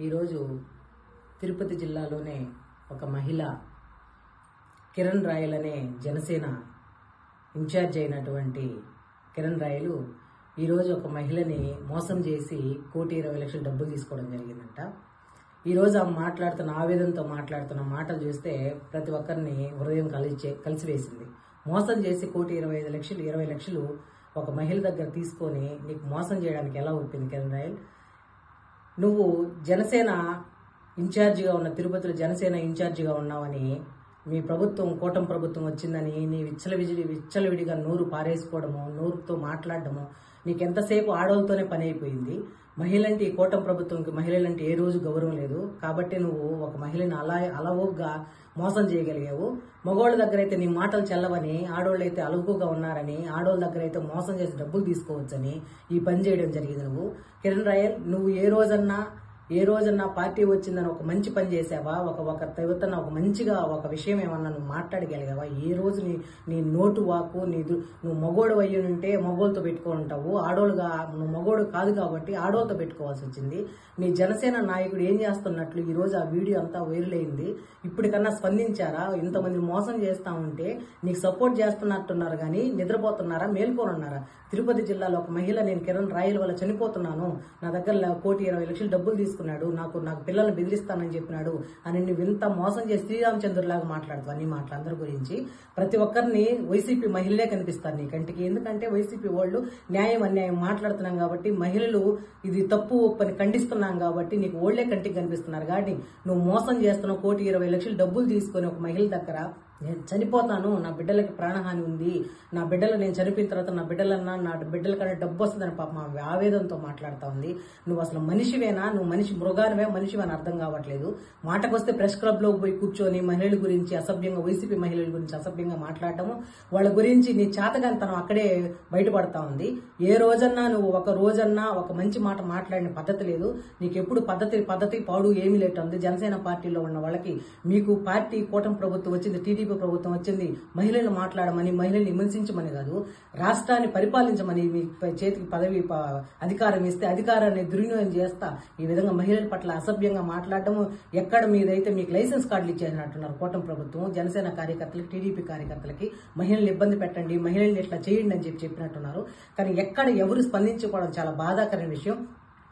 ఈరోజు తిరుపతి జిల్లాలోనే ఒక మహిళ కిరణ్ రాయల్ అనే జనసేన ఇన్ఛార్జ్ అయినటువంటి కిరణ్ రాయలు ఈరోజు ఒక మహిళని మోసం చేసి 1,20,00,000 డబ్బులు తీసుకోవడం జరిగిందంట. ఈరోజు ఆమె మాట్లాడుతున్న ఆవేదనతో మాట్లాడుతున్న మాటలు చూస్తే ప్రతి ఒక్కరిని హృదయం కలిసివేసింది. మోసం చేసి 1,25,20,00,000 ఒక మహిళ దగ్గర తీసుకొని నీకు మోసం చేయడానికి ఎలా ఒప్పింది కిరణ్ రాయల్? నువ్వు జనసేన ఇన్ఛార్జిగా ఉన్న తిరుపతిలో జనసేన ఇన్ఛార్జిగా ఉన్నావని, మీ ప్రభుత్వం కూటమి ప్రభుత్వం వచ్చిందని నీ విచ్చలవిడిగా నోరు పారేసుకోవడము, నోరుతో మాట్లాడడము, నీకు ఎంతసేపు ఆడవాళ్ళతోనే పని అయిపోయింది. మహిళంటే ఈ కూటమి ప్రభుత్వంకి మహిళలంటే ఏ రోజు గౌరవం లేదు. కాబట్టి నువ్వు ఒక మహిళని అలవోగ్గా మోసం చేయగలిగావు. మగవాళ్ళ దగ్గర అయితే నీ మాటలు చెల్లవని, ఆడవాళ్ళు అయితే అలవుగా ఉన్నారని, ఆడవాళ్ళ దగ్గర అయితే మోసం చేసి డబ్బులు తీసుకోవచ్చని ఈ పని చేయడం జరిగింది. నువ్వు కిరణ్ రాయల్, నువ్వు ఏ రోజన్నా పార్టీ వచ్చిందని ఒక మంచి పని చేసావా? ఒక తవ్వుతున్న ఒక మంచిగా ఒక విషయం ఏమన్నా నువ్వు మాట్లాడగలిగావా? ఏ రోజు నీ నోటు వాకు నువ్వు మగోడు అయ్యి ఉంటే మగోళ్ళతో పెట్టుకొని ఉంటావు. ఆడోళ్ళుగా నువ్వు మగోడు కాదు కాబట్టి ఆడోళ్ళతో పెట్టుకోవాల్సి వచ్చింది. నీ జనసేన నాయకుడు ఏం చేస్తున్నట్లు ఈ రోజు ఆ వీడియో అంతా వైరల్ అయింది. ఇప్పటికన్నా స్పందించారా? ఇంతమంది మోసం చేస్తా ఉంటే నీకు సపోర్ట్ చేస్తున్నట్టున్నారు కానీ నిద్రపోతున్నారా, మేల్కొనున్నారా? తిరుపతి జిల్లాలో ఒక మహిళ, నేను కిరణ్ రాయల్ వల్ల చనిపోతున్నాను, నా దగ్గర 1,20,00,000 డబ్బులు తీసుకున్నాడు, నాకు పిల్లల్ని బెదిరిస్తానని చెప్పినాడు అని నువ్వు ఇంత మోసం చేసి శ్రీరామచంద్రులాగా మాట్లాడుతావు. అన్ని మాటలు అందరి గురించి ప్రతి ఒక్కరిని వైసీపీ మహిళలే కనిపిస్తారు నీ కంటికి. ఎందుకంటే వైసీపీ వాళ్ళు న్యాయం అన్యాయం మాట్లాడుతున్నాం కాబట్టి, మహిళలు ఇది తప్పు ఒప్పని ఖండిస్తున్నాం కాబట్టి నీకు ఓళ్లే కంటికి కనిపిస్తున్నారు. కాబట్టి నువ్వు మోసం చేస్తున్నావు. 1,20,00,000 డబ్బులు తీసుకొని ఒక మహిళ దగ్గర, నేను చనిపోతాను, నా బిడ్డలకి ప్రాణహాని ఉంది, నా బిడ్డలు నేను చనిపోయిన తర్వాత నా బిడ్డల కన్నా డబ్బు వస్తుందని పాపం ఆవేదనతో మాట్లాడుతూ ఉంది. నువ్వు అసలు మనిషివేనా? నువ్వు మృగానివే, మనిషివని అర్థం కావట్లేదు. మాటకొస్తే ప్రెస్ క్లబ్ లో పోయి కూర్చొని మహిళల గురించి అసభ్యంగా, వైసీపీ మహిళల గురించి అసభ్యంగా మాట్లాడటము, వాళ్ళ గురించి నీ చేతగానితనం అక్కడే బయటపడతా ఉంది. ఏ రోజన్నా నువ్వు ఒక మంచి మాట మాట్లాడిన పద్ధతి లేదు నీకు. ఎప్పుడు పద్ధతి పాడు ఏమీ లేట్ ఉంది. జనసేన పార్టీలో ఉన్న వాళ్ళకి, మీకు పార్టీ కూటమి ప్రభుత్వం వచ్చింది, టీడీపీ ప్రభుత్వం వచ్చింది, మహిళలను మాట్లాడమని, మహిళల్ని విమర్శించమని కాదు, రాష్ట్రాన్ని పరిపాలించమని మీ చేతికి అధికారం ఇస్తే అధికారాన్ని దుర్వినియోగం చేస్తా ఈ విధంగా మహిళల పట్ల అసభ్యంగా మాట్లాడటము, ఎక్కడ మీదైతే మీకు లైసెన్స్ కార్డులు ఇచ్చేసినట్టున్నారు కూటమి ప్రభుత్వం. జనసేన కార్యకర్తలకి, టీడీపీ కార్యకర్తలకి మహిళల్ని ఇబ్బంది పెట్టండి, మహిళల్ని ఇట్లా చేయండి అని చెప్పినట్టున్నారు. కానీ ఎక్కడ ఎవరు స్పందించుకోవడం చాలా బాధాకరమైన విషయం.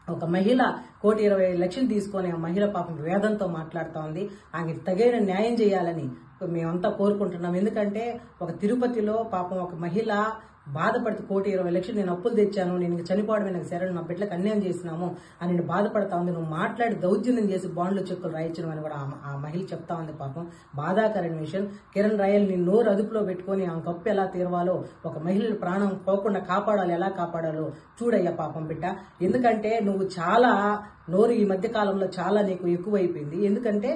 ఒక మహిళ 1,20,00,000 తీసుకొని ఆ మహిళ పాపం వేదంతో మాట్లాడుతూ ఉంది. ఆమెకి తగిన న్యాయం చేయాలని మేమంతా కోరుకుంటున్నాం. ఎందుకంటే ఒక తిరుపతిలో పాపం ఒక మహిళ బాధపడుతూ 1,20,00,000 నేను అప్పులు తెచ్చాను, నేను చనిపోవడమే నాకు శరణు, నా బిడ్డలకు అన్యాయం చేసినాము అని నేను బాధపడతా ఉంది. నువ్వు మాట్లాడి దౌర్జన్యం చేసి బాండ్లు చెక్కులు రాయించడం అని కూడా ఆ మహిళ చెప్తా ఉంది. పాపం బాధాకరమైన విషయం. కిరణ్ రాయల్ నీ నోరు అదుపులో పెట్టుకుని ఆమె కప్పు ఎలా తీరవాలో, ఒక మహిళల ప్రాణం పోకుండా ఎలా కాపాడాలో చూడయ్యా పాపం బిడ్డ. ఎందుకంటే నువ్వు చాలా నోరు ఈ మధ్య కాలంలో చాలా నీకు ఎక్కువైపోయింది. ఎందుకంటే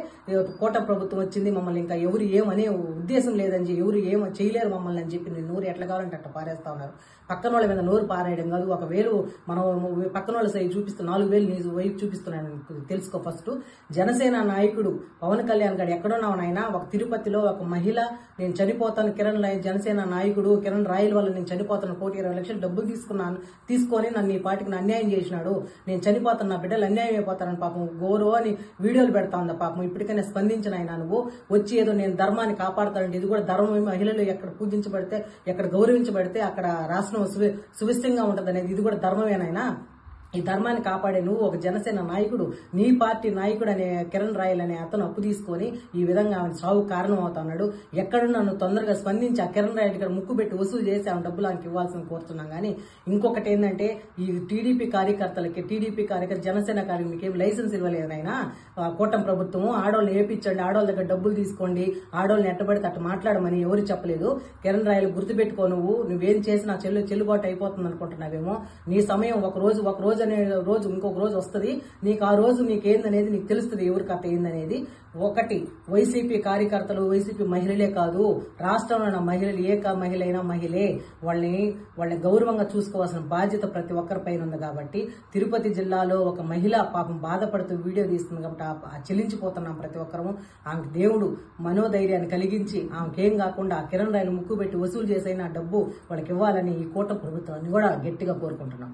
కూటమి ప్రభుత్వం వచ్చింది, మమ్మల్ని ఇంకా ఎవరు ఏమనే ఉద్దేశం లేదని, ఎవరు ఏమో చేయలేరు మమ్మల్ని అని చెప్పి నోరు ఎట్లా కావాలంటే అట్లా పారేస్తా ఉన్నారు. పక్కన వాళ్ళ మీద నోరు పారేయడం కాదు. 1,000 మనం పక్కన వాళ్ళ సైడ్ చూపిస్తూ 4,000 నీ వైపు చూపిస్తున్నాను తెలుసుకో. ఫస్ట్ జనసేన నాయకుడు పవన్ కళ్యాణ్ గారు ఎక్కడున్నావు నాయన? ఒక తిరుపతిలో ఒక మహిళ, నేను చనిపోతాను, జనసేన నాయకుడు కిరణ్ రాయల్ వల్ల నేను చనిపోతాను, 1,20,00,000 డబ్బులు తీసుకొని నన్ను ఈ పార్టీకి అన్యాయం చేసినాడు, నేను చనిపోతాను, నా బిడ్డలు అన్యాయం అయిపోతానని పాపం గౌరవ అని వీడియోలు పెడతా ఉంది. పాపం ఇప్పటికైనా స్పందించిన ఆయన నువ్వు వచ్చి ఏదో నేను ధర్మాన్ని కాపాడుతానంటే, ఇది కూడా ధర్మమే. మహిళలు ఎక్కడ పూజించబడితే, ఎక్కడ గౌరవించబడితే అక్కడ రాష్ట్రం సువిష్టంగా ఉంటది అనేది ఇది కూడా ధర్మమేనైనా. ఈ ధర్మాన్ని కాపాడే నువ్వు ఒక జనసేన నాయకుడు, నీ పార్టీ నాయకుడు అనే కిరణ్ రాయల్ అనే అతను అప్పు తీసుకొని ఈ విధంగా ఆమె సాగు కారణం అవుతున్నాడు. ఎక్కడున్నా నువ్వు తొందరగా స్పందించి ఆ కిరణ్ రాయల్ గారు ముక్కు పెట్టి వసూలు చేసి ఆమె డబ్బులు ఆమెకి ఇవ్వాల్సిన కోరుతున్నాం. కానీ ఇంకొకటి ఏంటంటే, ఈ టీడీపీ కార్యకర్తలకి, జనసేన కార్యక్రమకి ఏం లైసెన్స్ ఇవ్వలేదైనా కూటమి ప్రభుత్వం. ఆడవాళ్ళని ఏపించండి, ఆడవాళ్ళ దగ్గర డబ్బులు తీసుకోండి, ఆడవాళ్ళని ఎట్టబడితే అట్ట మాట్లాడమని ఎవరు చెప్పలేదు. కిరణ్ రాయల్ గుర్తుపెట్టుకో, నువ్వేం చేసినా చెల్లుబాటు అయిపోతుంది అనుకుంటున్నావేమో. నీ సమయం ఒక రోజు అనే రోజు ఇంకొక రోజు వస్తుంది. నీకు ఆ రోజు నీకేందనేది నీకు తెలుస్తుంది, ఎవరి కథ ఏందనేది. ఒకటి, వైసీపీ కార్యకర్తలు, వైసీపీ మహిళలే కాదు, రాష్ట్రంలో ఉన్న మహిళలు, మహిళ అయినా మహిళే, వాళ్ళని గౌరవంగా చూసుకోవాల్సిన బాధ్యత ప్రతి ఒక్కరి పైన ఉంది. కాబట్టి తిరుపతి జిల్లాలో ఒక మహిళ పాపం బాధపడుతూ వీడియో తీస్తుంది కాబట్టి చెల్లించిపోతున్నాం ప్రతి ఒక్కరము. ఆమెకు దేవుడు మనోధైర్యాన్ని కలిగించి ఆమెకేం కాకుండా కిరణ్ రాయలు ముక్కు పెట్టి వసూలు చేసైనా డబ్బు వాళ్ళకి ఇవ్వాలని ఈ కూటమి ప్రభుత్వాన్ని కూడా గట్టిగా కోరుకుంటున్నాం.